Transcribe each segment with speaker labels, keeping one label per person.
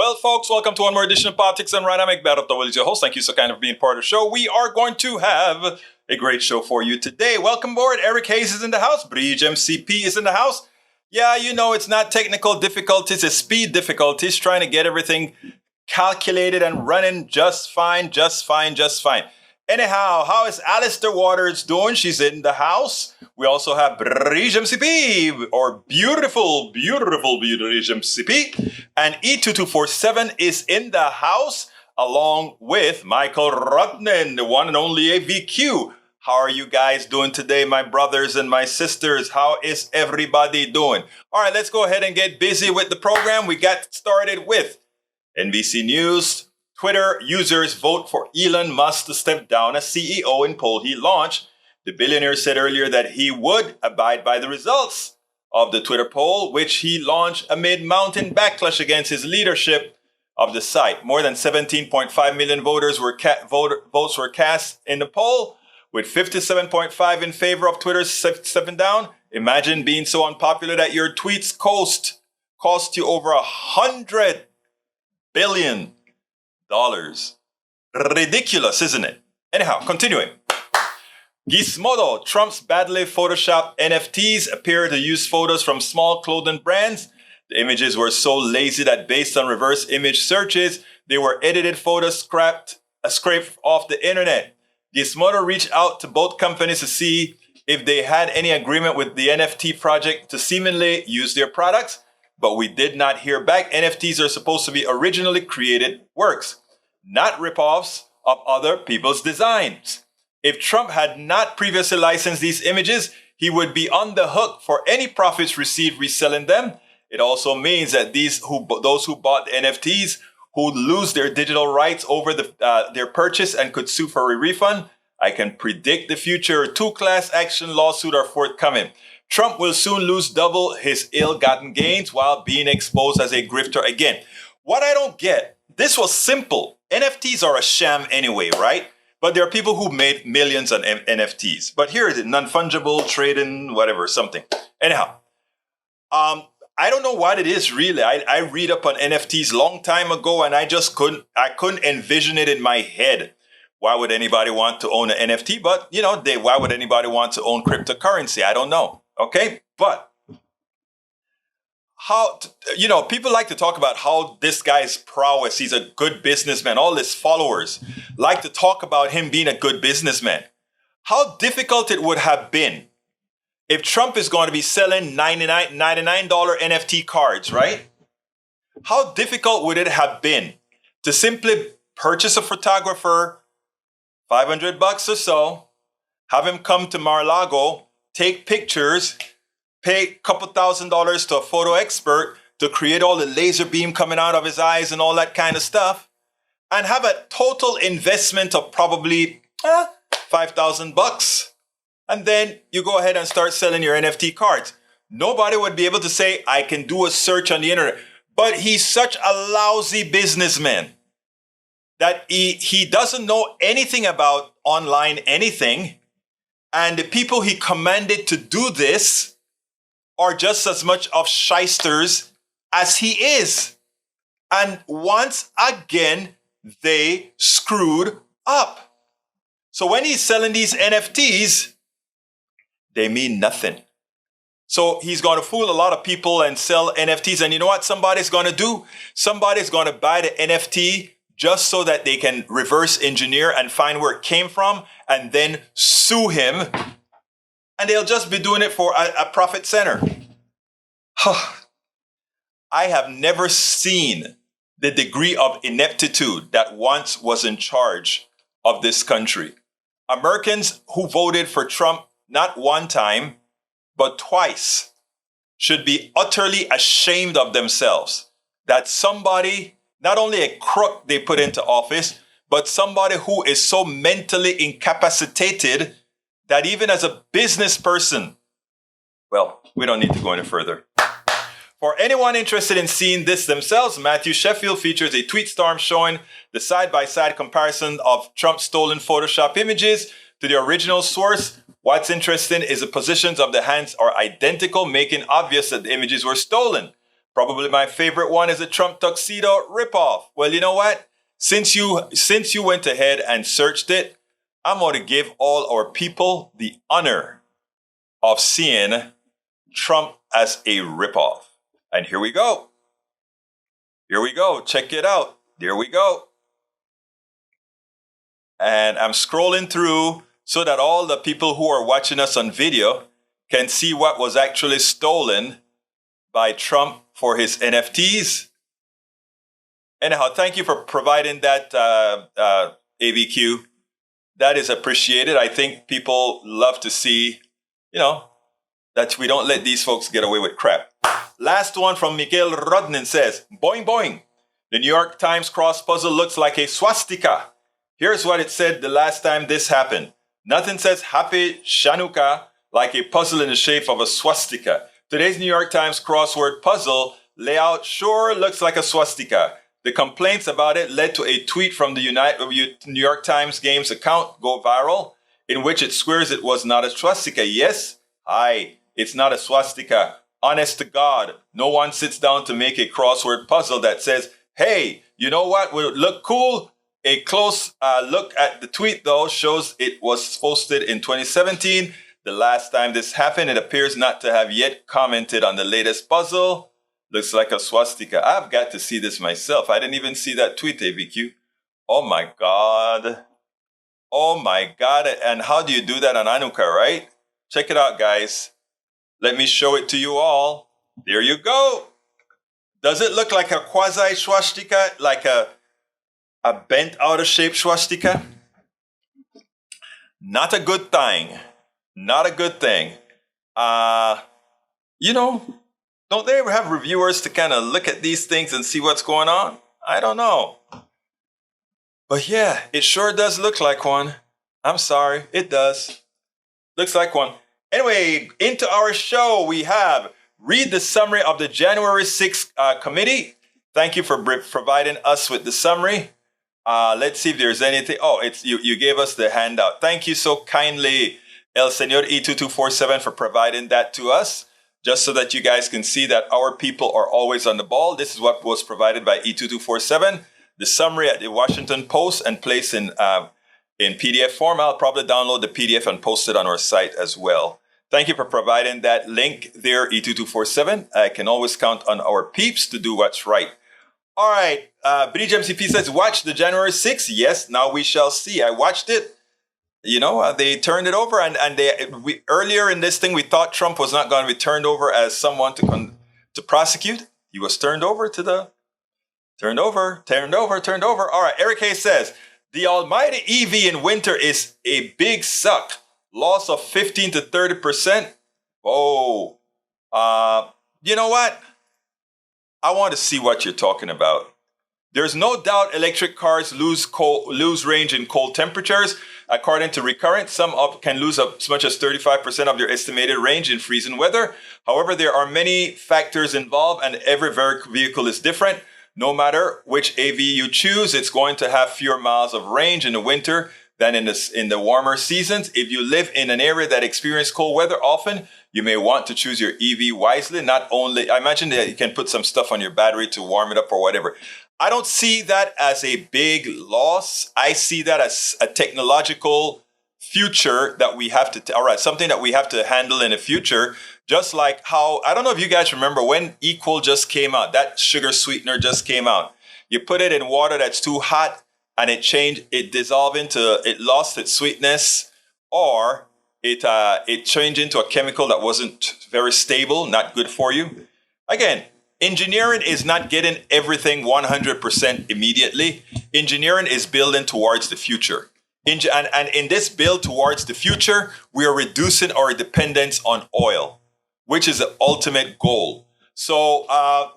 Speaker 1: Well, folks, welcome to one more edition of Politics and Right. I'm Raddatz is your host. Thank you so kind of being part of the show. We are going to have a great show for you today. Welcome aboard. Eric Hayes is in the house. Bridge MCP is in the house. Yeah, you know, it's not technical difficulties, it's speed difficulties, trying to get everything calculated and running just fine. Anyhow, how is Alistair Waters doing? She's in the house. We also have Bridge MCP, or beautiful Bridge MCP. And E2247 is in the house, along with Michael Rudnan, the one and only AVQ. How are you guys doing today, my brothers and my sisters? How is everybody doing? All right, let's go ahead and get busy with the program. We got started with NBC News. Twitter users vote for Elon Musk to step down as CEO in poll he launched. The billionaire said earlier that he would abide by the results of the Twitter poll, which he launched amid mounting backlash against his leadership of the site. More than 17.5 million votes were cast in the poll, with 57.5 in favor of Twitter stepping down. Imagine being so unpopular that your tweets cost you over $100 billion. Ridiculous, isn't it? Anyhow, continuing. Gizmodo, Trump's badly photoshopped NFTs appear to use photos from small clothing brands. The images were so lazy that based on reverse image searches, they were edited photos scraped off the internet. Gizmodo reached out to both companies to see if they had any agreement with the NFT project to seemingly use their products, but we did not hear back. NFTs are supposed to be originally created works, not ripoffs of other people's designs. If Trump had not previously licensed these images, he would be on the hook for any profits received reselling them. It also means that those who bought the NFTs would lose their digital rights over their purchase and could sue for a refund. I can predict the future. 2 class action lawsuits are forthcoming. Trump will soon lose double his ill-gotten gains while being exposed as a grifter again. What I don't get, this was simple. NFTs are a sham anyway, right? But there are people who made millions on NFTs. But here it is, non-fungible, trading, whatever, something. Anyhow, I don't know what it is really. I read up on NFTs long time ago, and I couldn't envision it in my head. Why would anybody want to own an NFT? But, you know, why would anybody want to own cryptocurrency? I don't know. Okay, but people like to talk about how this guy's prowess, he's a good businessman. All his followers like to talk about him being a good businessman. How difficult it would have been if Trump is going to be selling $99 NFT cards, right? How difficult would it have been to simply purchase a photographer, $500 or so, have him come to Mar-a-Lago, take pictures, pay a couple $1,000s to a photo expert to create all the laser beam coming out of his eyes and all that kind of stuff, and have a total investment of probably $5,000. And then you go ahead and start selling your NFT cards. Nobody would be able to say, I can do a search on the internet. But he's such a lousy businessman that he doesn't know anything about online anything. And the people he commanded to do this are just as much of shysters as he is. And once again, they screwed up. So when he's selling these NFTs, they mean nothing. So he's going to fool a lot of people and sell NFTs. And you know what somebody's going to do? Somebody's going to buy the NFT just so that they can reverse engineer and find where it came from and then sue him. And they'll just be doing it for a profit center. I have never seen the degree of ineptitude that once was in charge of this country. Americans who voted for Trump not one time, but twice, should be utterly ashamed of themselves that somebody, not only a crook they put into office, but somebody who is so mentally incapacitated that even as a business person, well, we don't need to go any further. For anyone interested in seeing this themselves, Matthew Sheffield features a tweet storm showing the side-by-side comparison of Trump's stolen Photoshop images to the original source. What's interesting is the positions of the hands are identical, making obvious that the images were stolen. Probably my favorite one is a Trump tuxedo ripoff. Well, you know what? Since you went ahead and searched it, I'm going to give all our people the honor of seeing Trump as a ripoff. And here we go. Here we go. Check it out. There we go. And I'm scrolling through so that all the people who are watching us on video can see what was actually stolen by Trump for his NFTs. Anyhow, thank you for providing that, ABQ. That is appreciated. I think people love to see, that we don't let these folks get away with crap. Last one from Miguel Rodnin says, boing, boing. The New York Times cross puzzle looks like a swastika. Here's what it said the last time this happened. Nothing says Happy Chanukah like a puzzle in the shape of a swastika. Today's New York Times crossword puzzle layout sure looks like a swastika. The complaints about it led to a tweet from the New York Times Games account go viral, in which it swears it was not a swastika. Yes, it's not a swastika. Honest to God, no one sits down to make a crossword puzzle that says, hey, you know what would look cool? A close look at the tweet, though, shows it was posted in 2017. The last time this happened, it appears not to have yet commented on the latest puzzle. Looks like a swastika. I've got to see this myself. I didn't even see that tweet, ABQ. Oh, my God. Oh, my God. And how do you do that on Hanukkah, right? Check it out, guys. Let me show it to you all. There you go. Does it look like a quasi-swastika, like a bent out-of-shape swastika? Not a good thing. Not a good thing. Don't they ever have reviewers to kind of look at these things and see what's going on? I don't know. But yeah, it sure does look like one. I'm sorry, it does. Looks like one. Anyway, into our show, we have read the summary of the January 6th committee. Thank you for providing us with the summary. Let's see if there's anything. Oh, it's you gave us the handout. Thank you so kindly, El Señor E2247, for providing that to us, just so that you guys can see that our people are always on the ball. This is what was provided by E2247. The summary at the Washington Post and placed in PDF form. I'll probably download the PDF and post it on our site as well. Thank you for providing that link there, E2247. I can always count on our peeps to do what's right. All right, Bridge MCP says, watch the January 6th. Yes, now we shall see. I watched it. They turned it over, and earlier in this thing, we thought Trump was not going to be turned over as someone to prosecute. He was turned over. All right, Eric Hayes says, the almighty EV in winter is a big suck. Loss of 15 to 30%. Oh, you know what? I want to see what you're talking about. There's no doubt electric cars lose range in cold temperatures. According to Recurrent, some can lose as much as 35% of their estimated range in freezing weather. However, there are many factors involved, and every vehicle is different. No matter which AV you choose, it's going to have fewer miles of range in the winter than in the warmer seasons. If you live in an area that experiences cold weather often, you may want to choose your EV wisely. Not only, I imagine that you can put some stuff on your battery to warm it up or whatever. I don't see that as a big loss. I see that as a technological future that we have to, something that we have to handle in the future. Just like how, I don't know if you guys remember when Equal just came out, that sugar sweetener just came out. You put it in water that's too hot and it lost its sweetness, or it changed into a chemical that wasn't very stable, not good for you. Again, engineering is not getting everything 100% immediately. Engineering is building towards the future. And in this build towards the future, we are reducing our dependence on oil, which is the ultimate goal. So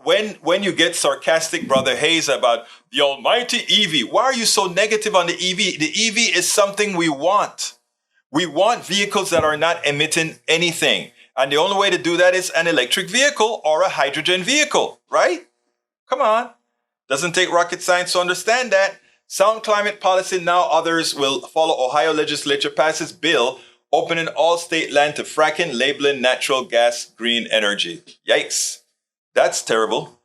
Speaker 1: when you get sarcastic, Brother Hayes, about the almighty EV, why are you so negative on the EV? The EV is something we want. We want vehicles that are not emitting anything. And the only way to do that is an electric vehicle or a hydrogen vehicle, right? Come on. Doesn't take rocket science to understand that. Sound climate policy. Now others will follow. Ohio legislature passes bill opening all state land to fracking, labeling natural gas green energy. Yikes. That's terrible.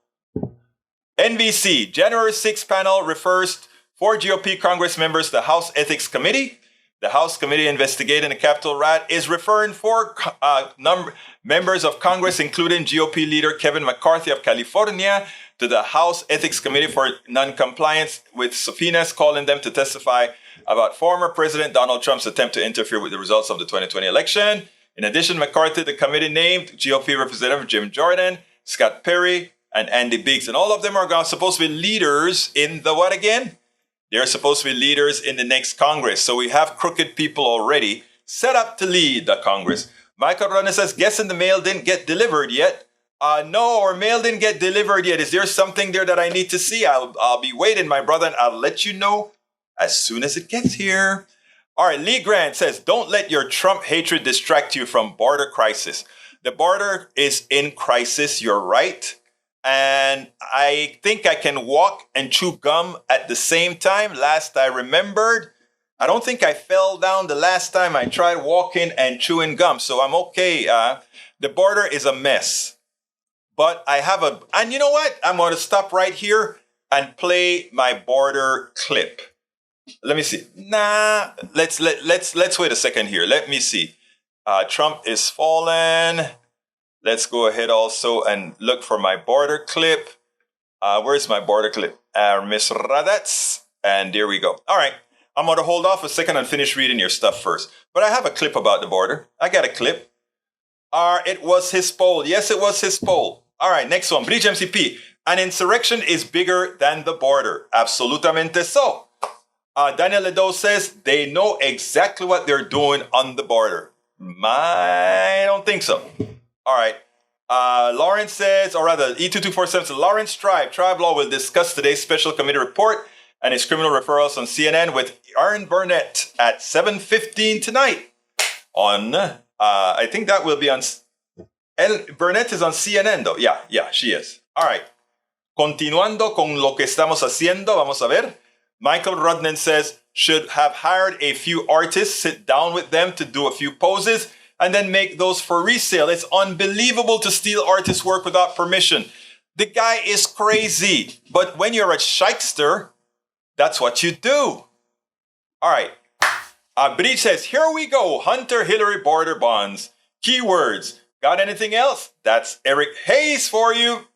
Speaker 1: NBC, January 6th panel refers 4 GOP Congress members to the House Ethics Committee. The House Committee investigating the Capitol riot is referring 4 members of Congress, including GOP leader Kevin McCarthy of California, to the House Ethics Committee for non-compliance with subpoenas, calling them to testify about former President Donald Trump's attempt to interfere with the results of the 2020 election. In addition, McCarthy, the committee named GOP Representative Jim Jordan, Scott Perry, and Andy Biggs. And all of them are supposed to be leaders in the what again? They're supposed to be leaders in the next Congress. So we have crooked people already set up to lead the Congress. Michael Runner says, guessing the mail didn't get delivered yet. No, our mail didn't get delivered yet. Is there something there that I need to see? I'll be waiting, my brother, and I'll let you know as soon as it gets here. All right, Lee Grant says, don't let your Trump hatred distract you from border crisis. The border is in crisis, you're right. And I think I can walk and chew gum at the same time. Last I remembered, I don't think I fell down the last time I tried walking and chewing gum. So I'm okay. The border is a mess. But I have and you know what? I'm going to stop right here and play my border clip. Let me see. Let's wait a second here. Let me see. Trump is fallen. Let's go ahead also and look for my border clip. Where's my border clip? Miss Raddatz. And there we go. All right. I'm going to hold off a second and finish reading your stuff first. But I have a clip about the border. I got a clip. It was his poll. Yes, it was his poll. All right. Next one. Bridge MCP. An insurrection is bigger than the border. Absolutamente so. Daniel Ledo says they know exactly what they're doing on the border. I don't think so. All right. Lawrence says, or rather, E2247 says, Lawrence Tribe Law will discuss today's special committee report and his criminal referrals on CNN with Aaron Burnett at 7:15 tonight. I think that will be on. Burnett is on CNN, though. Yeah, she is. All right. Continuando con lo que estamos haciendo, vamos a ver. Michael Rudnan says, should have hired a few artists, sit down with them to do a few poses, and then make those for resale. It's unbelievable to steal artist work without permission. The guy is crazy. But when you're a shyster, that's what you do. All right. Bridge says, here we go. Hunter Hillary border bonds. Keywords. Got anything else? That's Eric Hayes for you.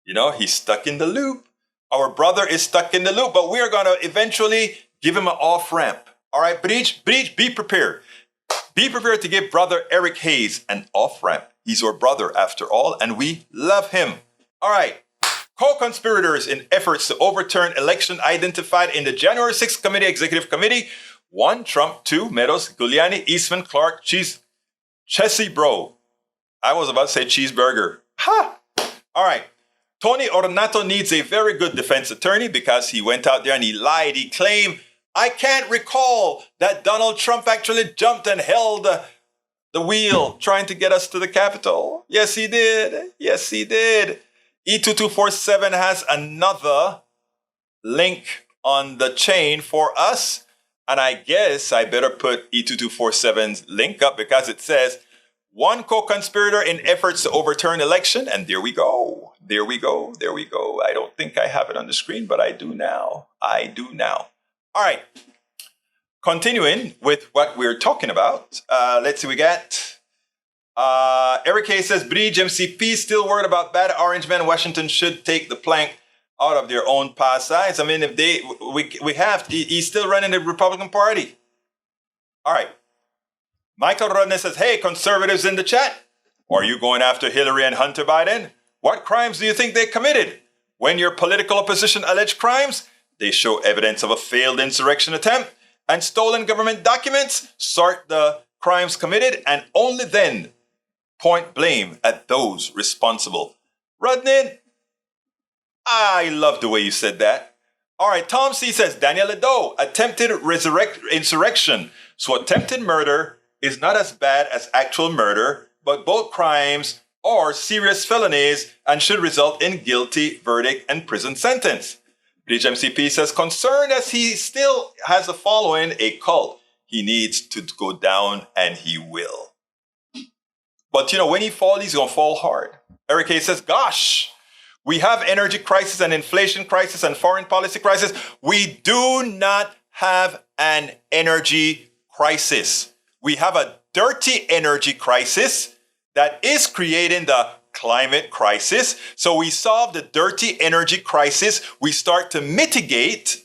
Speaker 1: You know, he's stuck in the loop. Our brother is stuck in the loop, but we are going to eventually give him an off-ramp. All right, Bridge, be prepared. Be prepared to give brother Eric Hayes an off-ramp. He's our brother after all, and we love him. All right. Co-conspirators in efforts to overturn election identified in the January 6th Committee Executive Committee. 1, Trump. 2, Meadows, Giuliani, Eastman, Clark, Chessy Bro. I was about to say cheeseburger. Ha! All right. Tony Ornato needs a very good defense attorney because he went out there and he lied. He claimed, I can't recall that Donald Trump actually jumped and held the wheel trying to get us to the Capitol. Yes, he did. Yes, he did. E2247 has another link on the chain for us. And I guess I better put E2247's link up because it says, 1 co-conspirator in efforts to overturn election. And there we go. There we go. There we go. I don't think I have it on the screen, but I do now. All right. Continuing with what we're talking about. Let's see, we got Eric Hayes says, Bridge MCP still worried about bad orange men. Washington should take the plank out of their own past sides. I mean, if he's still running the Republican Party. All right. Michael Rodney says, hey, conservatives in the chat, are you going after Hillary and Hunter Biden? What crimes do you think they committed? When your political opposition allege crimes, they show evidence of a failed insurrection attempt and stolen government documents, sort the crimes committed, and only then point blame at those responsible. Rodney, I love the way you said that. All right, Tom C. says, Daniel Ledo, attempted insurrection. So attempted murder is not as bad as actual murder, but both crimes are serious felonies and should result in guilty verdict and prison sentence. Bridge MCP says, concerned as he still has a following, a cult, he needs to go down and he will. But you know, when he falls, he's going to fall hard. Eric Hayes says, gosh, we have energy crisis and inflation crisis and foreign policy crisis. We do not have an energy crisis. We have a dirty energy crisis that is creating the climate crisis. So we solve the dirty energy crisis. We start to mitigate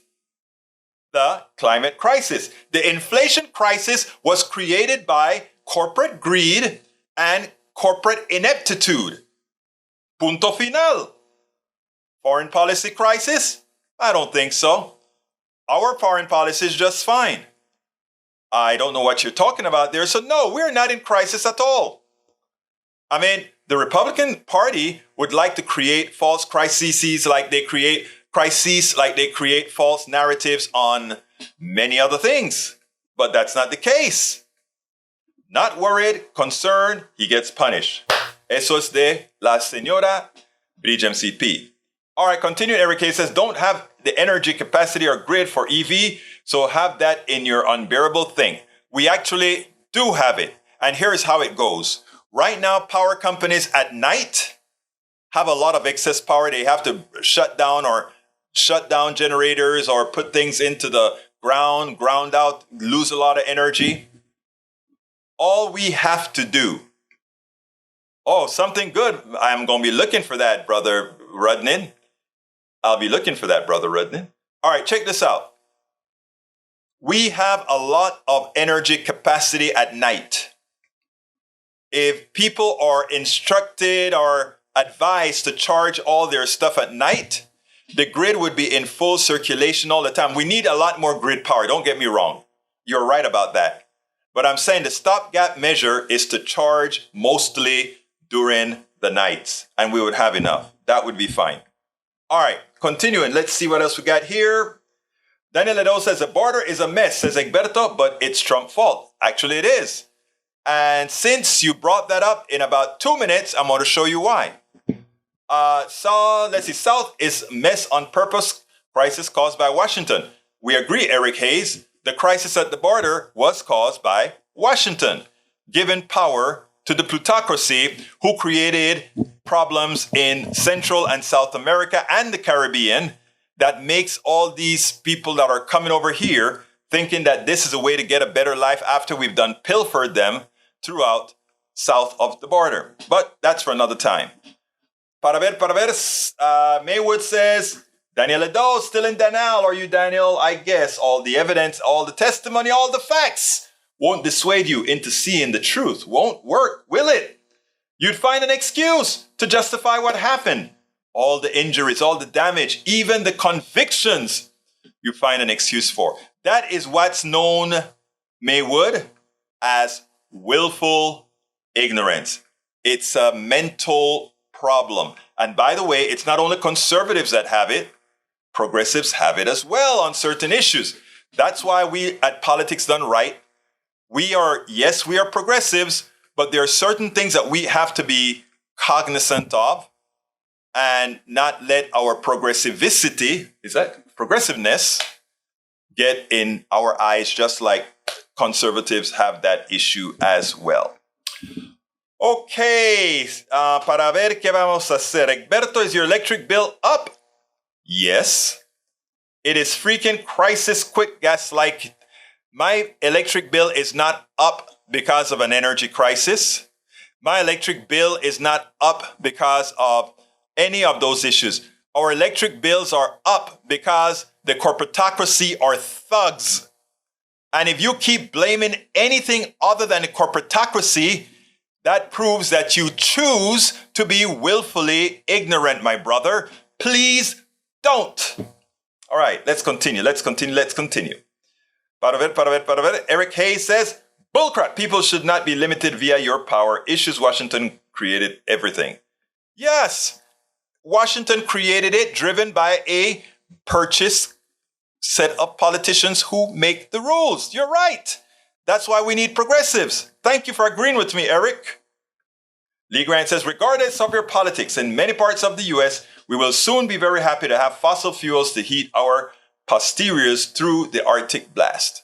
Speaker 1: the climate crisis. The inflation crisis was created by corporate greed and corporate ineptitude. Punto final. Foreign policy crisis? I don't think so. Our foreign policy is just fine. I don't know what you're talking about there. So no, we're not in crisis at all. I mean, the Republican Party would like to create false crises like they create false narratives on many other things. But that's not the case. Not worried, concerned, he gets punished. Eso es de la señora Bridge MCP. All right, continue. Eric K says, don't have the energy capacity or grid for EV, so have that in your unbearable thing. We actually do have it. And here's how it goes. Right now, power companies at night have a lot of excess power. They have to shut down generators or put things into the ground out, lose a lot of energy. All we have to do, something good. I'm going to be looking for that, Brother Rudnin. I'll be looking for that, Brother Rudnin. All right, check this out. We have a lot of energy capacity at night. If people are instructed or advised to charge all their stuff at night, the grid would be in full circulation all the time. We need a lot more grid power. Don't get me wrong. You're right about that. But I'm saying the stopgap measure is to charge mostly during the nights, and we would have enough. That would be fine. All right, continuing. Let's see what else we got here. Daniel Ledo says the border is a mess, says Egberto, but it's Trump's fault. Actually, it is. And since you brought that up, in about 2 minutes, I'm going to show you why. So let's see. South is mess on purpose. Crisis caused by Washington. We agree, Eric Hayes. The crisis at the border was caused by Washington, given power to the plutocracy who created problems in Central and South America and the Caribbean that makes all these people that are coming over here thinking that this is a way to get a better life after we've done pilfered them throughout south of the border. But that's for another time. Para ver, Maywood says, Daniel Edo, still in denial. Are you, Daniel? I guess all the evidence, all the testimony, all the facts won't dissuade you into seeing the truth. Won't work, will it? You'd find an excuse to justify what happened. All the injuries, all the damage, even the convictions, you find an excuse for. That is what's known, Maywood, as willful ignorance. It's a mental problem. And by the way, it's not only conservatives that have it, progressives have it as well on certain issues. That's why we at Politics Done Right, we are progressives, but there are certain things that we have to be cognizant of and not let our progressiveness get in our eyes, just like conservatives have that issue as well. Okay, para ver qué vamos a hacer. Egberto, is your electric bill up? Yes. It is freaking crisis. Quit gaslight. My electric bill is not up because of an energy crisis. My electric bill is not up because of any of those issues. Our electric bills are up because the corporatocracy are thugs. And if you keep blaming anything other than the corporatocracy, that proves that you choose to be willfully ignorant, my brother. Please don't. All right, let's continue. Para ver. Eric Hayes says, bullcrap, people should not be limited via your power issues. Washington created everything. Yes, Washington created it, driven by a purchase set of politicians who make the rules. You're right. That's why we need progressives. Thank you for agreeing with me, Eric. Lee Grant says, regardless of your politics, in many parts of the U.S., we will soon be very happy to have fossil fuels to heat our posteriors through the Arctic blast.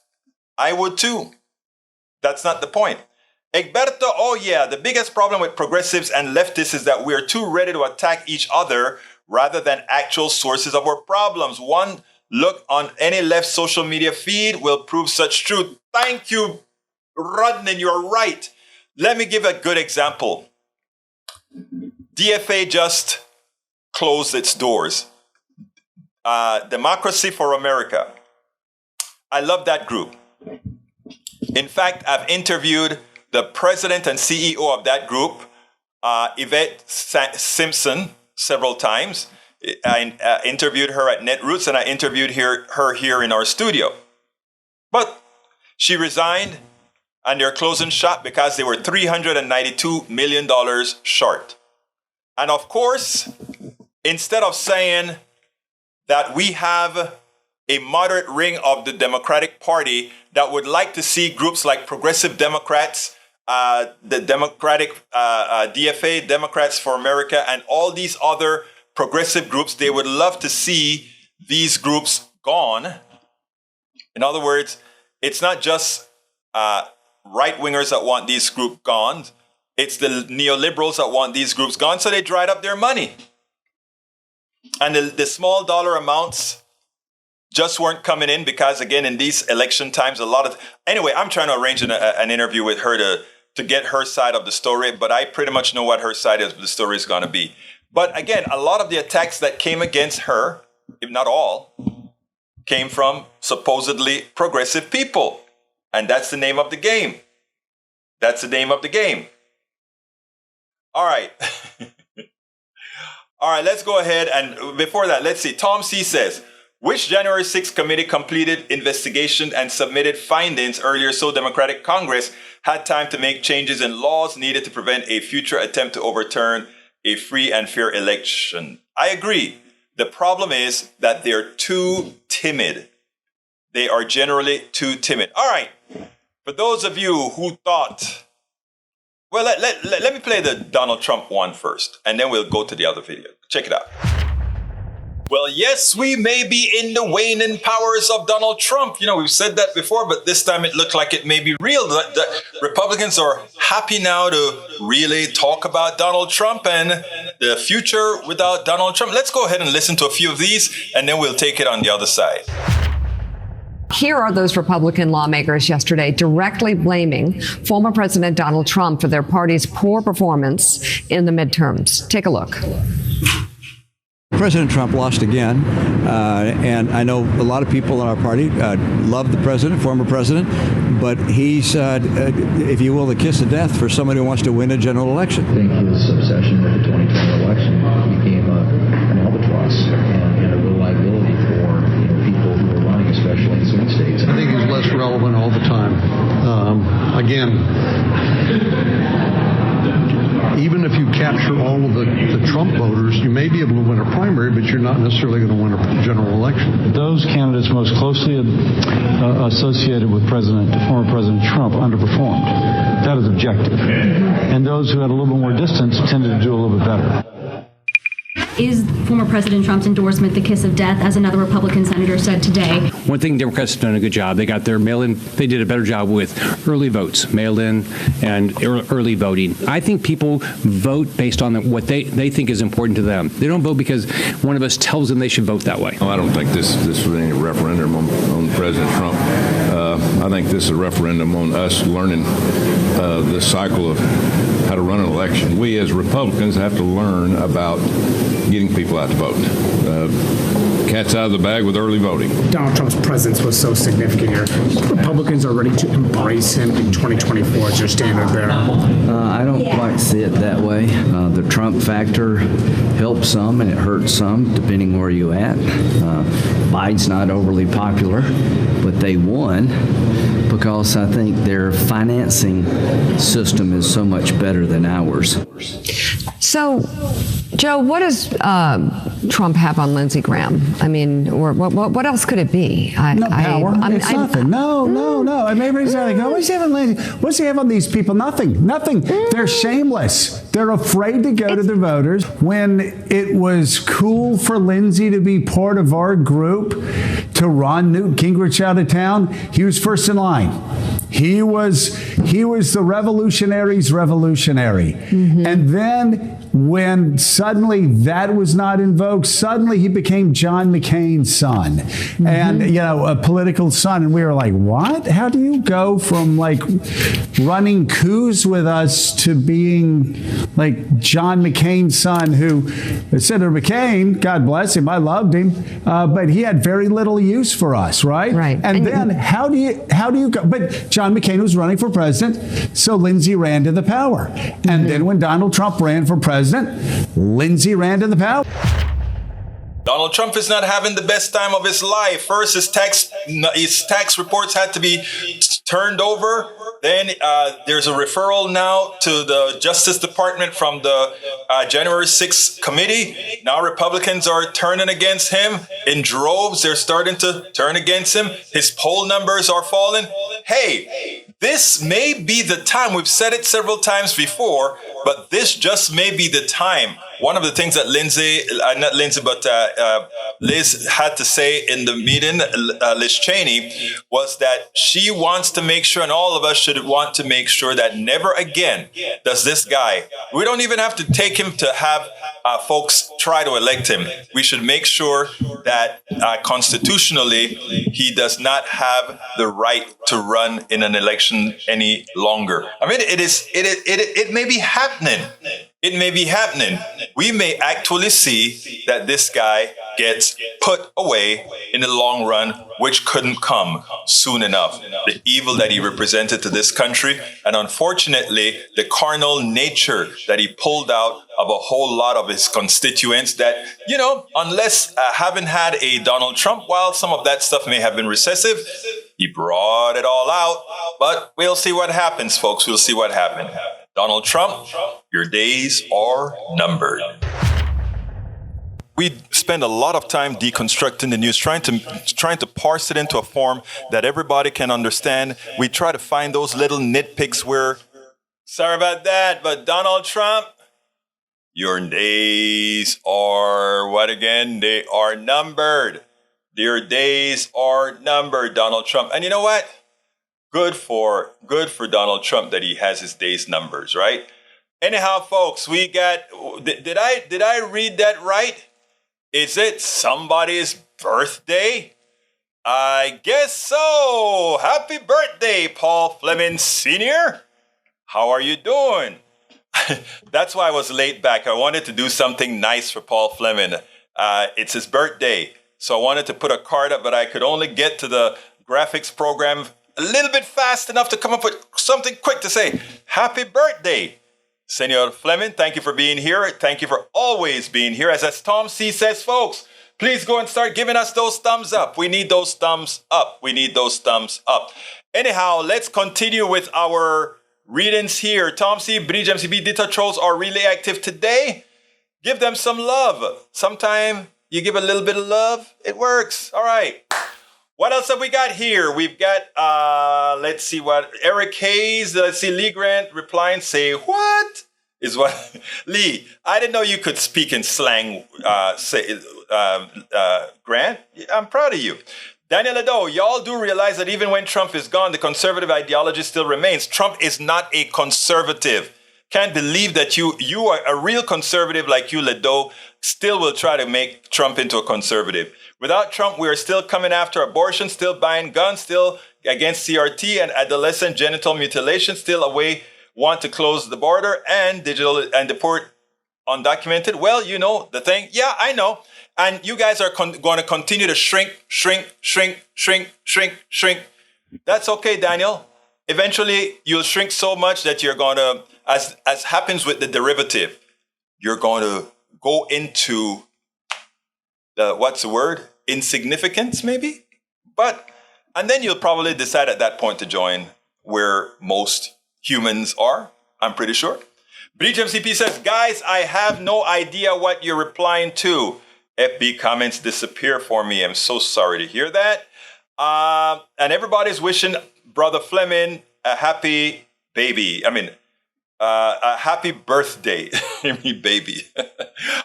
Speaker 1: I would too. That's not the point. Egberto, oh yeah, the biggest problem with progressives and leftists is that we're too ready to attack each other rather than actual sources of our problems. One look on any left social media feed will prove such truth. Thank you, Rodnan, you're right. Let me give a good example. DFA just closed its doors. Democracy for America. I love that group. In fact, I've interviewed the president and CEO of that group, Yvette Simpson, several times. I interviewed her at Netroots, and I interviewed her here in our studio. But she resigned, and they're closing shop because they were $392 million short. And of course, instead of saying that we have a moderate ring of the Democratic Party that would like to see groups like Progressive Democrats, the Democratic DFA, Democrats for America, and all these other progressive groups, they would love to see these groups gone. In other words, it's not just right-wingers that want these groups gone. It's the neoliberals that want these groups gone, so they dried up their money. And the small dollar amounts just weren't coming in because, again, in these election times, Anyway, I'm trying to arrange an interview with her to get her side of the story, but I pretty much know what her side of the story is going to be. But again, a lot of the attacks that came against her, if not all, came from supposedly progressive people. And that's the name of the game. That's the name of the game. All right. All right, let's go ahead. And before that, let's see. Tom C. says, which January 6th committee completed investigation and submitted findings earlier so Democratic Congress had time to make changes in laws needed to prevent a future attempt to overturn a free and fair election? I agree. The problem is that they're too timid. They are generally too timid. All right. For those of you who thought, well, let me play the Donald Trump one first, and then we'll go to the other video. Check it out. Well, yes, we may be in the waning powers of Donald Trump. You know, we've said that before, but this time it looked like it may be real. The Republicans are happy now to really talk about Donald Trump and the future without Donald Trump. Let's go ahead and listen to a few of these, and then we'll take it on the other side.
Speaker 2: Here are those Republican lawmakers yesterday directly blaming former President Donald Trump for their party's poor performance in the midterms. Take a look.
Speaker 3: President Trump lost again, and I know a lot of people in our party love the president, former president, but he's, if you will, the kiss of death for somebody who wants to win a general election.
Speaker 4: I think his obsession with the 2020 election became an albatross and a real liability for people who are running, especially in swing states.
Speaker 5: I think he's less relevant all the time. Even if you capture all of the Trump voters, you may be able to win a primary, but you're not necessarily going to win a general election.
Speaker 6: Those candidates most closely associated with former President Trump underperformed. That is objective. And those who had a little bit more distance tended to do a little bit better.
Speaker 7: Is former President Trump's endorsement the kiss of death, as another Republican senator said today?
Speaker 8: One thing Democrats have done a good job. They got their mail-in. They did a better job with early votes, mail-in and early voting. I think people vote based on what they think is important to them. They don't vote because one of us tells them they should vote that way.
Speaker 9: Well, I don't think this was any referendum on President Trump. I think this is a referendum on us learning the cycle of how to run an election. We as Republicans have to learn about getting people out to vote. Cat's out of the bag with early voting.
Speaker 10: Donald Trump's presence was so significant here. Republicans are ready to embrace him in 2024 as their standard bearer.
Speaker 11: I don't quite see it that way. The Trump factor helps some and it hurts some, depending where you're at. Biden's not overly popular, but they won because I think their financing system is so much better than ours.
Speaker 2: So, Joe, what does Trump have on Lindsey Graham? I mean, or what else could it be?
Speaker 12: No power. It's nothing. No. I mean, everybody's like, what's he have on Lindsey? What's he have on these people? Nothing. They're shameless. They're afraid to go to the voters. When it was cool for Lindsey to be part of our group to run Newt Gingrich out of town, he was first in line. He was the revolutionary's revolutionary. Mm-hmm. And then when suddenly that was not invoked, suddenly he became John McCain's son. Mm-hmm. And, a political son. And we were like, what? How do you go from like running coups with us to being like John McCain's son, who Senator McCain, God bless him, I loved him, but he had very little use for us, right?
Speaker 2: Right.
Speaker 12: And then how do you go? But John McCain was running for president, so Lindsey ran to the power. Mm-hmm. And then when Donald Trump ran for president, Lindsey ran to the power.
Speaker 1: Donald Trump is not having the best time of his life. First, his tax reports had to be turned over. Then there's a referral now to the Justice Department from the January 6th committee. Now Republicans are turning against him in droves. They're starting to turn against him. His poll numbers are falling. Hey, this may be the time. We've said it several times before, but this just may be the time. One of the things that Liz had to say in the meeting, Liz Cheney, was that she wants to make sure, and all of us should want to make sure, that never again does this guy, we don't even have to take him to have folks try to elect him. We should make sure that constitutionally he does not have the right to run in an election any longer. I mean, it may be happening. It may be happening. We may actually see that this guy gets put away in the long run, which couldn't come soon enough. The evil that he represented to this country, and unfortunately, the carnal nature that he pulled out of a whole lot of his constituents that, unless having had a Donald Trump, while some of that stuff may have been recessive, he brought it all out. But we'll see what happens, folks. We'll see what happens. Donald Trump, your days are numbered. We spend a lot of time deconstructing the news, trying to parse it into a form that everybody can understand. We try to find those little nitpicks where, sorry about that, but Donald Trump, your days are what again? They are numbered. Your days are numbered, Donald Trump. And you know what? Good for Donald Trump that he has his days numbers, right? Anyhow, folks, we got, did I read that right? Is it somebody's birthday? I guess so. Happy birthday, Paul Fleming Sr. How are you doing? That's why I was late back. I wanted to do something nice for Paul Fleming. It's his birthday. So I wanted to put a card up, but I could only get to the graphics program a little bit fast enough to come up with something quick to say. Happy birthday, Senor Fleming. Thank you for being here. Thank you for always being here. As Tom C. says, folks, please go and start giving us those thumbs up. We need those thumbs up. We need those thumbs up. Anyhow, let's continue with our readings here. Tom C., Bridge MCB, Dita Trolls are really active today. Give them some love. Sometime you give a little bit of love, it works. All right. What else have we got here? We've got, let's see what, Eric Hayes, let's see, Lee Grant replying, say, what? Is what, Lee, I didn't know you could speak in slang, Grant. I'm proud of you. Daniel Ado, y'all do realize that even when Trump is gone, the conservative ideology still remains. Trump is not a conservative. Can't believe that you are a real conservative like you, Ledo, still will try to make Trump into a conservative. Without Trump, we are still coming after abortion, still buying guns, still against CRT and adolescent genital mutilation, still want to close the border and deport undocumented. Well, you know the thing. Yeah, I know. And you guys are going to continue to shrink. That's okay, Daniel. Eventually, you'll shrink so much that you're going to, as happens with the derivative, you're going to go into insignificance, maybe? And then you'll probably decide at that point to join where most humans are, I'm pretty sure. Breach MCP says, guys, I have no idea what you're replying to. FB comments disappear for me. I'm so sorry to hear that. And everybody's wishing Brother Fleming a happy baby. A happy birthday, me baby.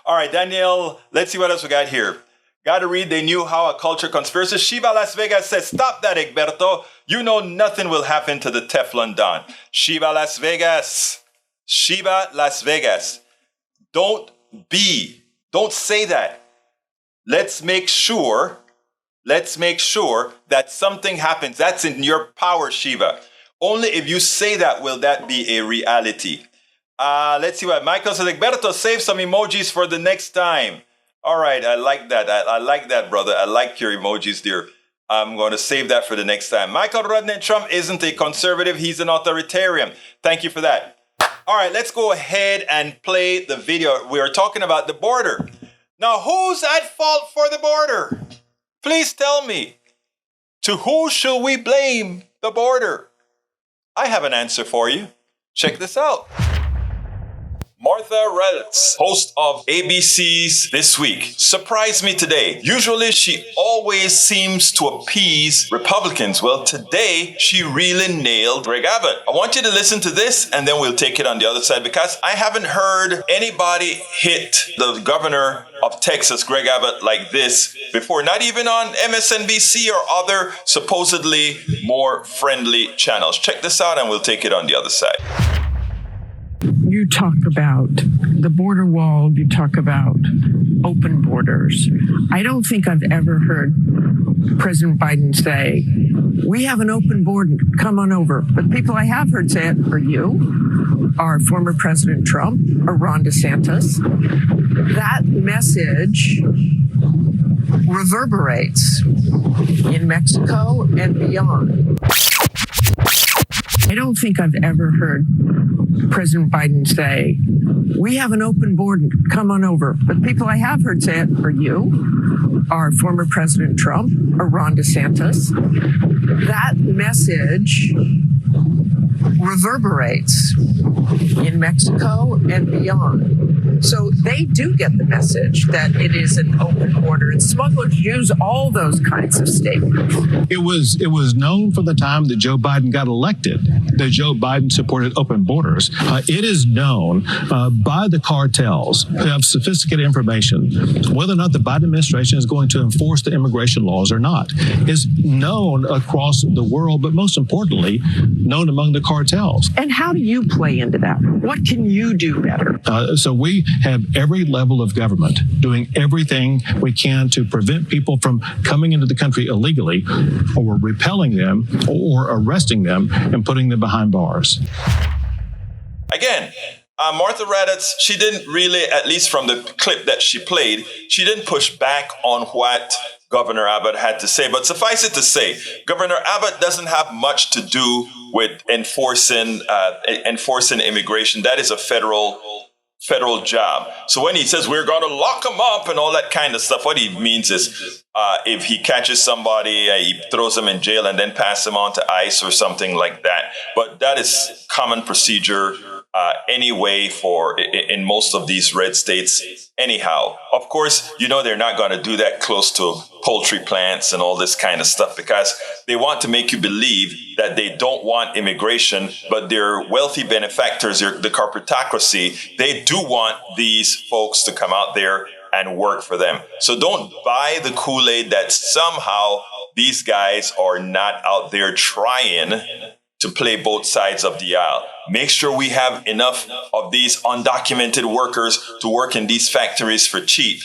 Speaker 1: All right, Danielle, let's see what else we got here. Got to read, they knew how a culture conspiracy. Shiva Las Vegas says, stop that, Egberto. You know nothing will happen to the Teflon Don. Shiva Las Vegas. Shiva Las Vegas. Don't say that. Let's make sure that something happens. That's in your power, Shiva. Only if you say that will that be a reality. Let's see what Michael says. Egberto, save some emojis for the next time. All right, I like that. I like that, brother. I like your emojis, dear. I'm going to save that for the next time. Michael Rodney Trump isn't a conservative. He's an authoritarian. Thank you for that. All right, let's go ahead and play the video. We are talking about the border. Now, who's at fault for the border? Please tell me. To who should we blame the border? I have an answer for you. Check this out. Martha Raddatz, host of ABC's This Week, surprised me today. Usually she always seems to appease Republicans. Well, today she really nailed Greg Abbott. I want you to listen to this and then we'll take it on the other side because I haven't heard anybody hit the governor of Texas, Greg Abbott, like this before. Not even on MSNBC or other supposedly more friendly channels. Check this out and we'll take it on the other side.
Speaker 13: You talk about the border wall, you talk about open borders. I don't think I've ever heard President Biden say, we have an open border, come on over. But people I have heard say it are you, are former President Trump, or Ron DeSantis. That message reverberates in Mexico and beyond. I don't think I've ever heard President Biden say, we have an open border, come on over. But people I have heard say it are you, are former President Trump, or Ron DeSantis. That message reverberates in Mexico and beyond. So they do get the message that it is an open border, and smugglers use all those kinds of statements.
Speaker 14: It was known for the time that Joe Biden got elected that Joe Biden supported open borders. It is known by the cartels who have sophisticated information whether or not the Biden administration is going to enforce the immigration laws or not. Is known across the world, but most importantly, known among the cartels.
Speaker 13: And how do you play into that? What can you do better?
Speaker 14: So we have every level of government doing everything we can to prevent people from coming into the country illegally, or repelling them, or arresting them and putting them behind bars.
Speaker 1: Again, Martha Raddatz, she didn't really, at least from the clip that she played, she didn't push back on what Governor Abbott had to say. But suffice it to say, Governor Abbott doesn't have much to do with enforcing immigration. That is a federal job. So when he says we're going to lock them up and all that kind of stuff, what he means is if he catches somebody, he throws them in jail and then pass them on to ICE or something like that. But that is common procedure anyway in most of these red states anyhow. Of course, they're not going to do that close to poultry plants and all this kind of stuff because they want to make you believe that they don't want immigration, but their wealthy benefactors, the corporatocracy, they do want these folks to come out there and work for them. So don't buy the Kool-Aid that somehow these guys are not out there trying to play both sides of the aisle. Make sure we have enough of these undocumented workers to work in these factories for cheap.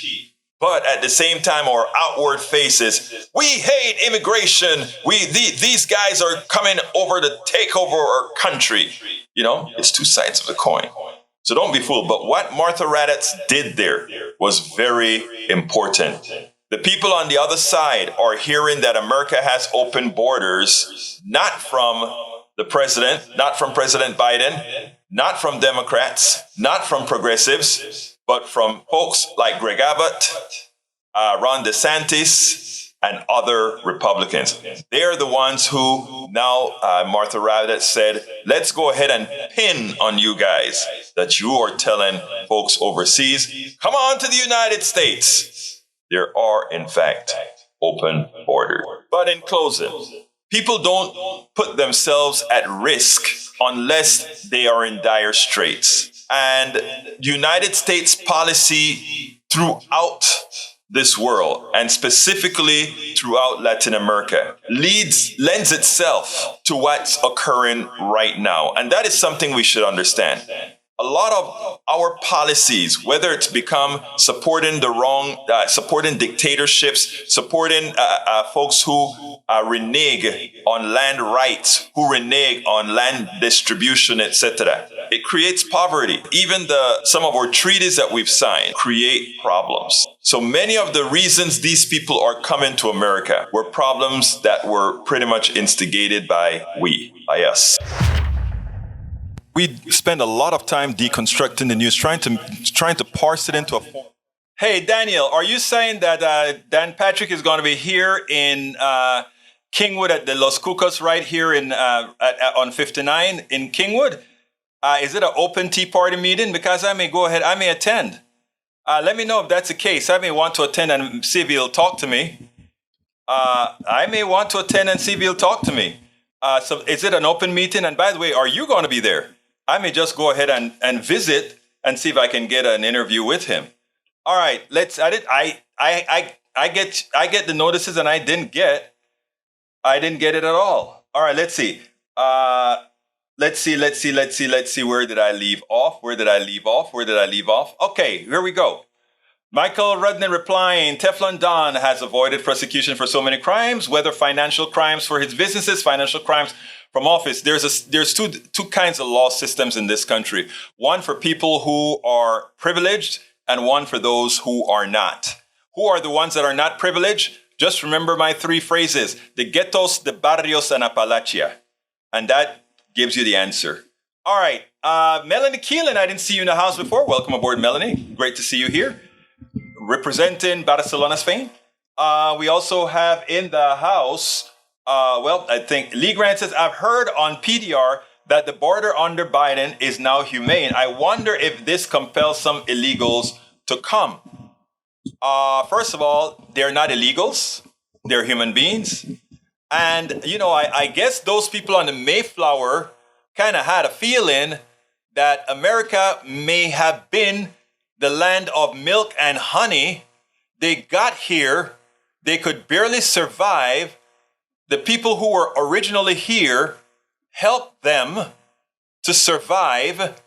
Speaker 1: But at the same time, our outward faces, we hate immigration. These guys are coming over to take over our country. It's two sides of the coin. So don't be fooled. But what Martha Raddatz did there was very important. The people on the other side are hearing that America has open borders, not from the president, not from President Biden, not from Democrats, not from progressives, but from folks like Greg Abbott, Ron DeSantis, and other Republicans. They're the ones who now, Martha Raddatz said, let's go ahead and pin on you guys that you are telling folks overseas, come on to the United States. There are, in fact, open borders. But in closing, people don't put themselves at risk unless they are in dire straits. And United States policy throughout this world, and specifically throughout Latin America, lends itself to what's occurring right now. And that is something we should understand. A lot of our policies, whether it's become supporting supporting dictatorships, supporting folks who renege on land rights, who renege on land distribution, etc., it creates poverty. Even some of our treaties that we've signed create problems. So many of the reasons these people are coming to America were problems that were pretty much instigated by us. We spend a lot of time deconstructing the news, trying to parse it into a form. Hey, Daniel, are you saying that Dan Patrick is going to be here in Kingwood at the Los Cucos right here on 59 in Kingwood? Is it an open Tea Party meeting? Because I may go ahead, I may attend. Let me know if that's the case. I may want to attend and see if he'll talk to me. I may want to attend and see if he'll talk to me. So is it an open meeting? And by the way, are you going to be there? I may just go ahead and visit and see if I can get an interview with him. All right, I get the notices and I didn't get it at all. All right, let's see. Let's see. Where did I leave off? Okay, here we go. Michael Rudnin replying, Teflon Don has avoided prosecution for so many crimes, whether financial crimes for his businesses, financial crimes from office. There's two kinds of law systems in this country. One for people who are privileged and one for those who are not. Who are the ones that are not privileged? Just remember my three phrases: the ghettos, the barrios, and Appalachia. And that gives you the answer. All right. Melanie Keelan, I didn't see you in the house before. Welcome aboard, Melanie. Great to see you here. Representing Barcelona, Spain. We also have in the house, I think Lee Grant says, I've heard on PDR that the border under Biden is now humane. I wonder if this compels some illegals to come. First of all, they're not illegals. They're human beings. And, I guess those people on the Mayflower kind of had a feeling that America may have been the land of milk and honey. They got here, they could barely survive. The people who were originally here helped them to survive,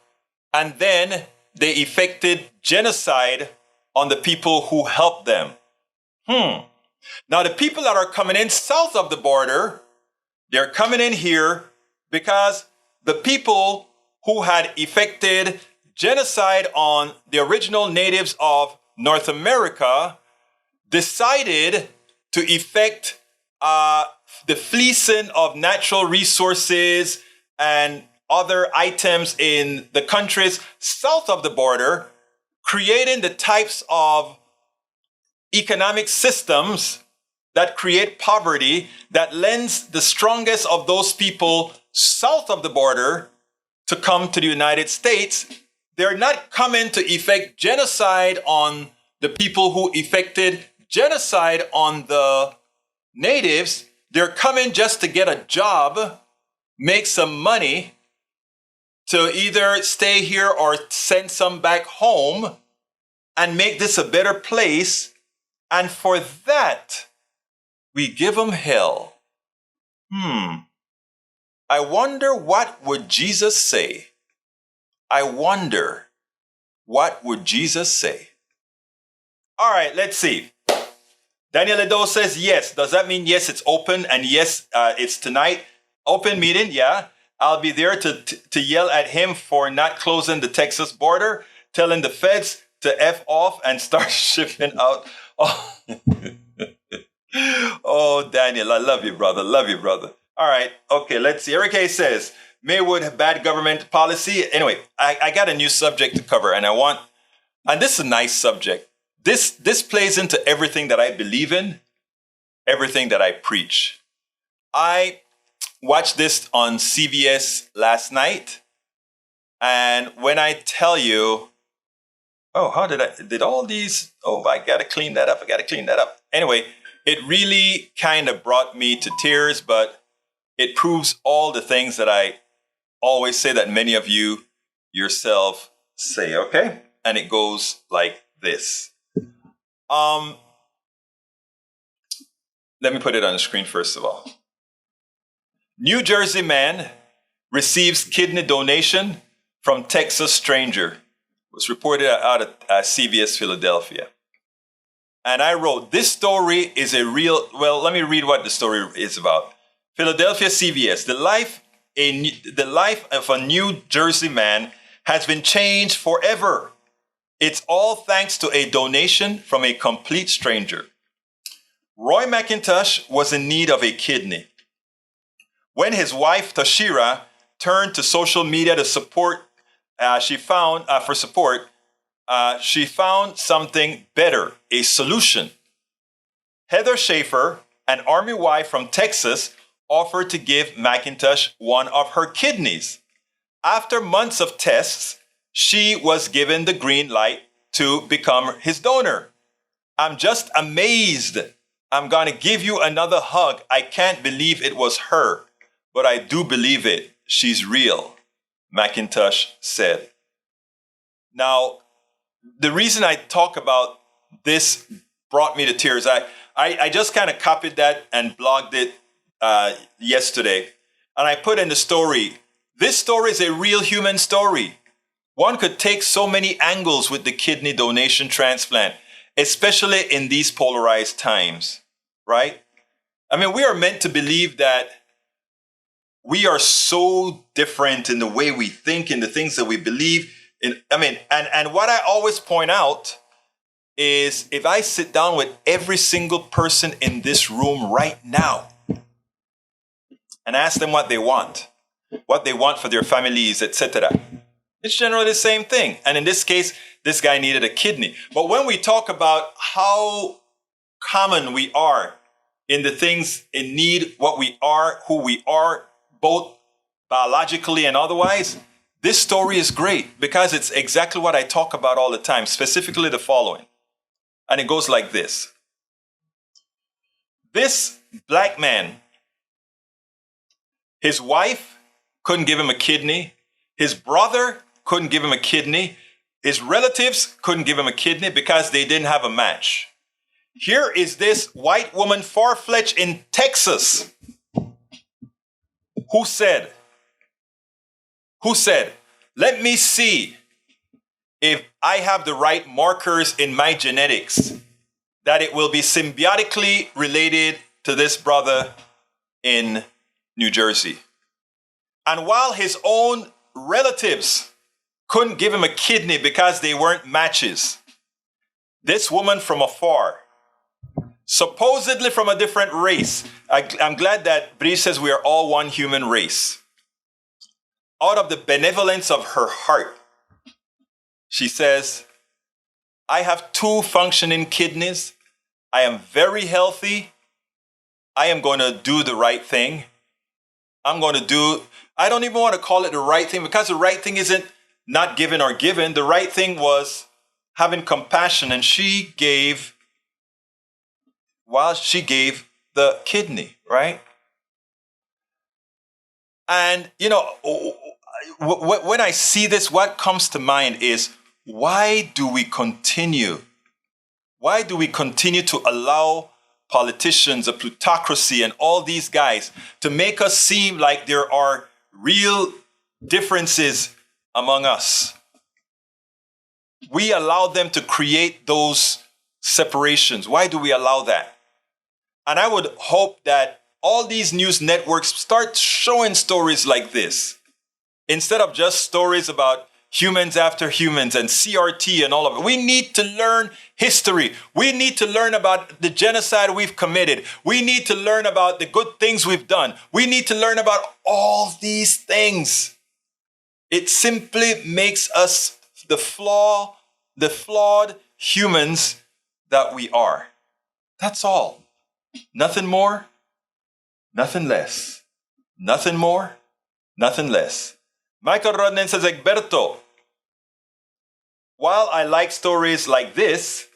Speaker 1: and then they effected genocide on the people who helped them. Now, the people that are coming in south of the border, they're coming in here because the people who had effected genocide on the original natives of North America decided to effect the fleecing of natural resources and other items in the countries south of the border, creating the types of economic systems that create poverty, that lends the strongest of those people south of the border to come to the United States. They're not coming to effect genocide on the people who effected genocide on the natives. They're coming just to get a job, make some money, to either stay here or send some back home and make this a better place. And for that, we give them hell. I wonder what would Jesus say? I wonder, what would Jesus say? All right, let's see. Daniel Edo says yes. Does that mean yes, it's open? And yes, it's tonight. Open meeting, yeah. I'll be there to yell at him for not closing the Texas border, telling the feds to F off and start shipping out. Oh, Daniel, I love you, brother. Love you, brother. All right. Okay, let's see. Eric A says, Maywood have bad government policy. Anyway, I got a new subject to cover, and this is a nice subject. This plays into everything that I believe in, everything that I preach. I watched this on CBS last night, and when I tell you, I gotta clean that up. Anyway, it really kind of brought me to tears, but it proves all the things that I always say that many of you yourself say, okay? And it goes like this. Let me put it on the screen first of all. New Jersey man receives kidney donation from Texas stranger. It was reported out at CBS Philadelphia. And I wrote, this story is a real, well, let me read what the story is about. Philadelphia CBS, the life of a New Jersey man has been changed forever. It's all thanks to a donation from a complete stranger. Roy McIntosh was in need of a kidney. When his wife, Tashira, turned to social media to support, she found something better, a solution. Heather Schaefer, an Army wife from Texas, offered to give McIntosh one of her kidneys. After months of tests, she was given the green light to become his donor. I'm just amazed. I'm going to give you another hug. I can't believe it was her, but I do believe it. She's real, McIntosh said. Now, the reason I talk about this brought me to tears. I just kind of copied that and blogged it yesterday. And I put in the story, this story is a real human story. One could take so many angles with the kidney donation transplant, especially in these polarized times, right? I mean, we are meant to believe that we are so different in the way we think, in the things that we believe in. And what I always point out is if I sit down with every single person in this room right now and ask them what they want for their families, etc., it's generally the same thing. And in this case, this guy needed a kidney. But when we talk about how common we are in the things in need, what we are, who we are, both biologically and otherwise, this story is great because it's exactly what I talk about all the time, specifically the following. And it goes like this. This black man, his wife couldn't give him a kidney. His brother couldn't give him a kidney. His relatives couldn't give him a kidney because they didn't have a match. Here is this white woman, far-fetched in Texas, who said, let me see if I have the right markers in my genetics, that it will be symbiotically related to this brother in New Jersey. And while his own relatives couldn't give him a kidney because they weren't matches, this woman from afar, supposedly from a different race, I'm glad that Brie says we are all one human race. Out of the benevolence of her heart, she says, I have 2 functioning kidneys. I am very healthy. I am going to do the right thing. I don't even want to call it the right thing because the right thing isn't not given or given. The right thing was having compassion. And she gave the kidney, right? And, when I see this, what comes to mind is, why do we continue to allow politicians, a plutocracy, and all these guys to make us seem like there are real differences among us? We allow them to create those separations. Why do we allow that? And I would hope that all these news networks start showing stories like this, instead of just stories about humans after humans and CRT and all of it. We need to learn history. We need to learn about the genocide we've committed. We need to learn about the good things we've done. We need to learn about all these things. It simply makes us the flawed humans that we are. That's all. Nothing more, nothing less. Nothing more, nothing less. Michael Rodnan says, Egberto, while I like stories like this,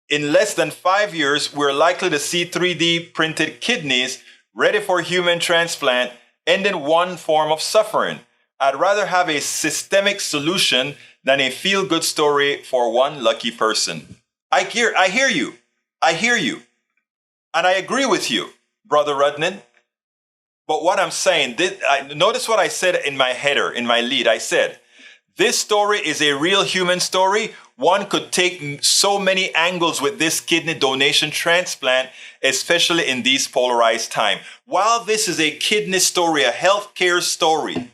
Speaker 1: in less than 5 years, we're likely to see 3D printed kidneys ready for human transplant, ending one form of suffering. I'd rather have a systemic solution than a feel-good story for one lucky person. I hear you. And I agree with you, Brother Rudnan. But what I'm saying, notice what I said in my header, in my lead. I said, this story is a real human story. One could take so many angles with this kidney donation transplant, especially in these polarized times. While this is a kidney story, a healthcare story,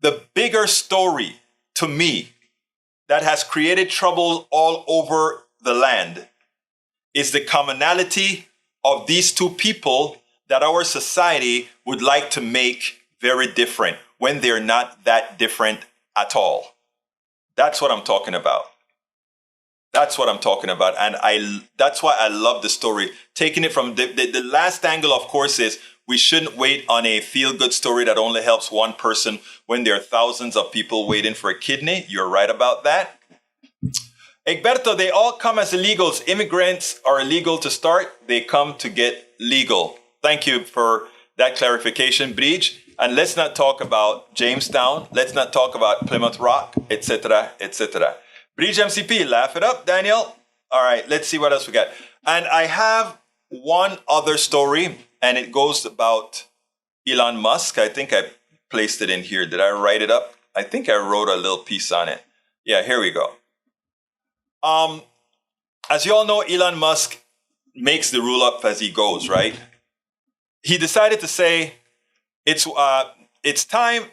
Speaker 1: the bigger story to me that has created trouble all over the land is the commonality of these two people that our society would like to make very different when they're not that different at all. That's what I'm talking about. That's what I'm talking about. And that's why I love the story. Taking it from the last angle, of course, is we shouldn't wait on a feel-good story that only helps one person when there are thousands of people waiting for a kidney. You're right about that. Egberto, they all come as illegals. Immigrants are illegal to start. They come to get legal. Thank you for that clarification, Bridge. And let's not talk about Jamestown. Let's not talk about Plymouth Rock, etc., etc. Bridge MCP, laugh it up, Daniel. All right, let's see what else we got. And I have one other story, and it goes about Elon Musk. I think I placed it in here. Did I write it up? I think I wrote a little piece on it. Yeah, here we go. As you all know, Elon Musk makes the rule up as he goes, right? He decided to say, it's time.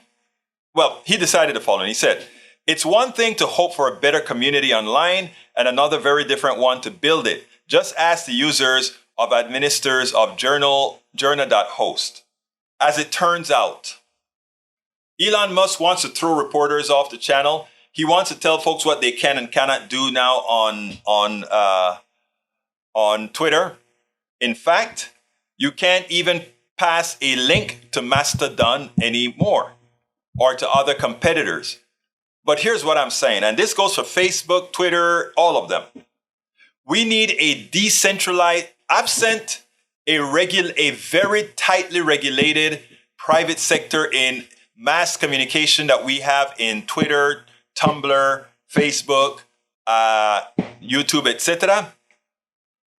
Speaker 1: Well, he decided the following. He said, it's one thing to hope for a better community online and another very different one to build it. Just ask the users of administrators of journal.host. As it turns out, Elon Musk wants to throw reporters off the channel. He wants to tell folks what they can and cannot do now on Twitter. In fact, you can't even pass a link to Mastodon anymore or to other competitors. But here's what I'm saying, and this goes for Facebook, Twitter, all of them. We need a decentralized, absent a very tightly regulated private sector in mass communication that we have in Twitter, Tumblr, Facebook, YouTube, etc.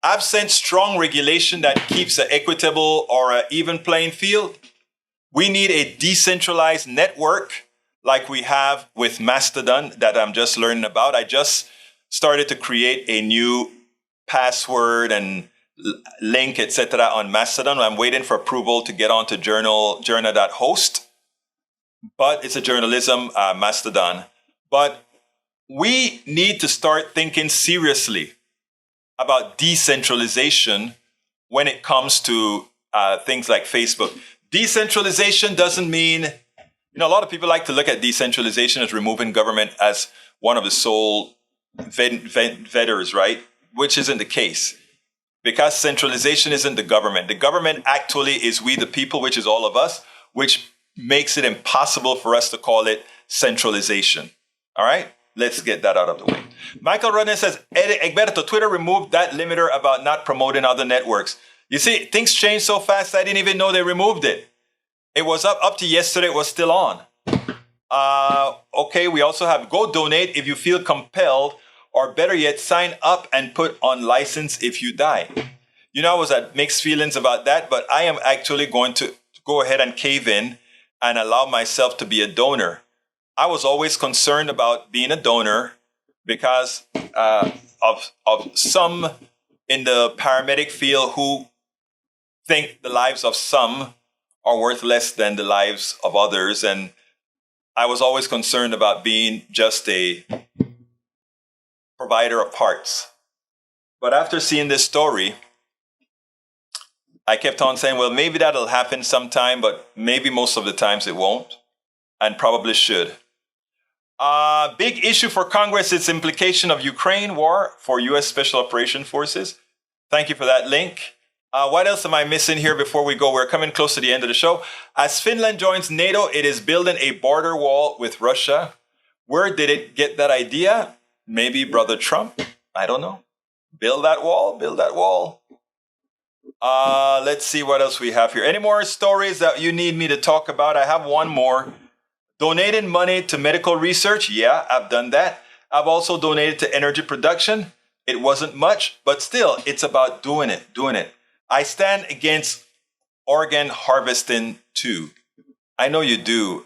Speaker 1: Absent strong regulation that keeps an equitable or an even playing field, we need a decentralized network like we have with Mastodon that I'm just learning about. I just started to create a new password and link, etc. on Mastodon. I'm waiting for approval to get onto journal.host, but it's a journalism Mastodon. But we need to start thinking seriously about decentralization when it comes to things like Facebook. Decentralization doesn't mean, a lot of people like to look at decentralization as removing government as one of the sole vendors, right? Which isn't the case. Because centralization isn't the government. The government actually is we the people, which is all of us, which makes it impossible for us to call it centralization. All right? Let's get that out of the way. Michael Rudden says, Egberto, Twitter removed that limiter about not promoting other networks. You see, things change so fast, I didn't even know they removed it. It was up to yesterday, it was still on. Okay, we also have go donate if you feel compelled, or better yet, sign up and put on license if you die. I was at mixed feelings about that, but I am actually going to go ahead and cave in and allow myself to be a donor. I was always concerned about being a donor because of some in the paramedic field who think the lives of some are worth less than the lives of others. And I was always concerned about being just a provider of parts. But after seeing this story, I kept on saying, well, maybe that'll happen sometime, but maybe most of the times it won't, and probably should. Big issue for Congress, its implication of Ukraine war for U.S. Special Operation Forces. Thank you for that link. What else am I missing here before we go? We're coming close to the end of the show. As Finland joins NATO, it is building a border wall with Russia. Where did it get that idea? Maybe Brother Trump? I don't know. Build that wall, build that wall. Let's see what else we have here. Any more stories that you need me to talk about? I have one more. Donating money to medical research, yeah, I've done that. I've also donated to energy production. It wasn't much, but still, it's about doing it. I stand against organ harvesting too. I know you do,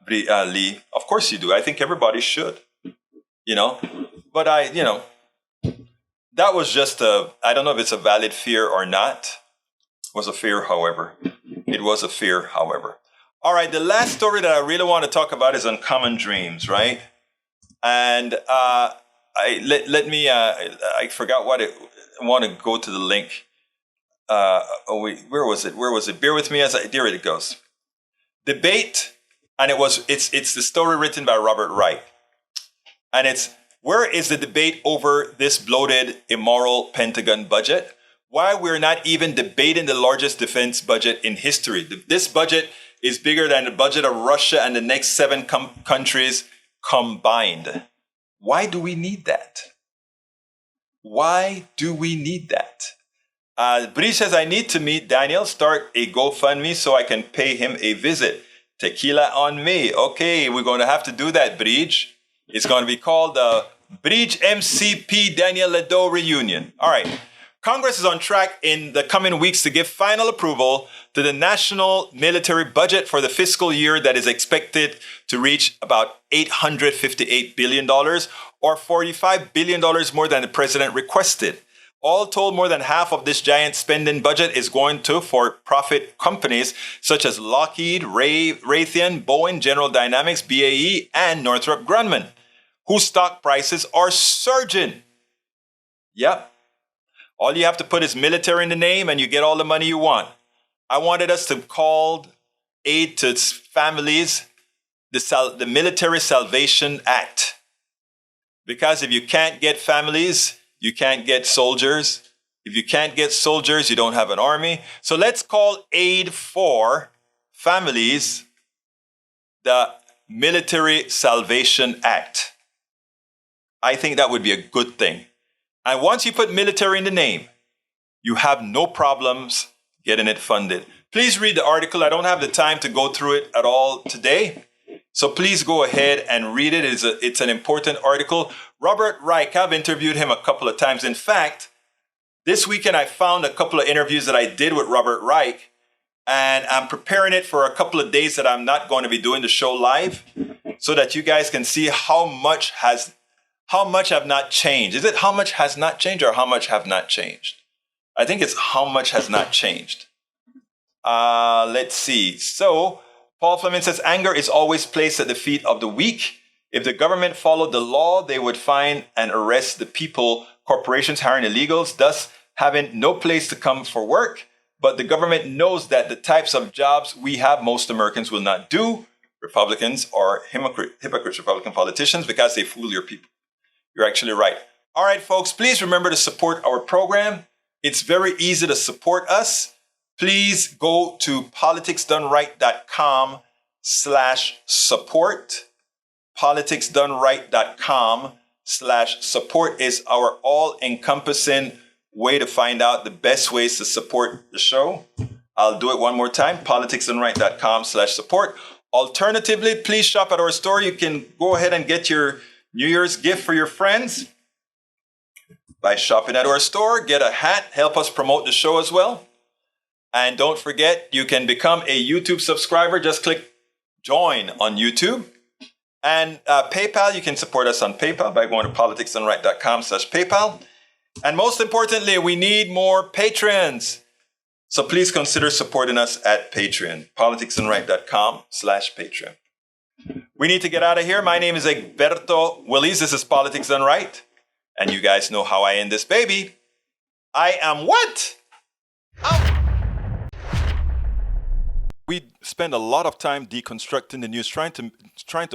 Speaker 1: Lee. Of course you do. I think everybody should, But that was just I don't know if it's a valid fear or not. It was a fear, however. All right, the last story that I really want to talk about is Uncommon Dreams, right? And I forgot what it. I want to go to the link. Where was it? Bear with me there it goes. Debate, and it's the story written by Robert Wright, and it's where is the debate over this bloated, immoral Pentagon budget? Why we're not even debating the largest defense budget in history? This budget is bigger than the budget of Russia and the next 7 countries combined. Why do we need that? Bree says, I need to meet Daniel, start a GoFundMe so I can pay him a visit. Tequila on me. Okay, we're going to have to do that, Bridge. It's going to be called the Bridge MCP Daniel Ledo Reunion. All right. Congress is on track in the coming weeks to give final approval to the national military budget for the fiscal year that is expected to reach about $858 billion, or $45 billion more than the president requested. All told, more than half of this giant spending budget is going to for-profit companies such as Lockheed, Raytheon, Boeing, General Dynamics, BAE, and Northrop Grumman, whose stock prices are surging. Yep. All you have to put is military in the name and you get all the money you want. I wanted us to call aid to families the Military Salvation Act. Because if you can't get families, you can't get soldiers. If you can't get soldiers, you don't have an army. So let's call aid for families the Military Salvation Act. I think that would be a good thing. And once you put military in the name, you have no problems getting it funded. Please read the article. I don't have the time to go through it at all today. So please go ahead and read it. It's an important article. Robert Reich, I've interviewed him a couple of times. In fact, this weekend I found a couple of interviews that I did with Robert Reich, and I'm preparing it for a couple of days that I'm not going to be doing the show live so that you guys can see how much have not changed. Is it how much has not changed or how much have not changed? I think it's how much has not changed. Let's see. So Paul Fleming says, anger is always placed at the feet of the weak. If the government followed the law, they would find and arrest the people, corporations hiring illegals, thus having no place to come for work. But the government knows that the types of jobs we have, most Americans will not do. Republicans are hypocrites, Republican politicians, because they fool your people. You're actually right. All right, folks, please remember to support our program. It's very easy to support us. Please go to politicsdoneright.com/support. politicsdoneright.com/support is our all-encompassing way to find out the best ways to support the show. I'll do it one more time, politicsdoneright.com/support. Alternatively, please shop at our store. You can go ahead and get your New Year's gift for your friends by shopping at our store. Get a hat, help us promote the show as well. And don't forget, you can become a YouTube subscriber. Just click join on YouTube. And PayPal, you can support us on PayPal by going to politicsdoneright.com/PayPal. And most importantly, we need more patrons. So please consider supporting us at Patreon, politicsdoneright.com/Patreon. We need to get out of here. My name is Egberto Willies. This is Politics Done Right. And you guys know how I end this baby. I am what? We spend a lot of time deconstructing the news, trying to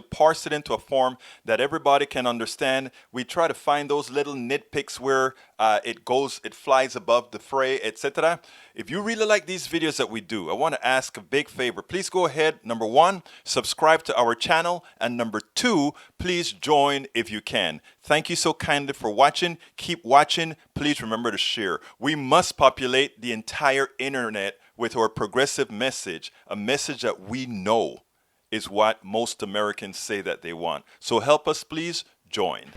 Speaker 1: parse it into a form that everybody can understand. We try to find those little nitpicks where it flies above the fray, etc. If you really like these videos that we do, I want to ask a big favor. Please go ahead. Number 1, subscribe to our channel. And number 2, please join if you can. Thank you so kindly for watching. Keep watching. Please remember to share. We must populate the entire internet with our progressive message, a message that we know is what most Americans say that they want. So help us, please join.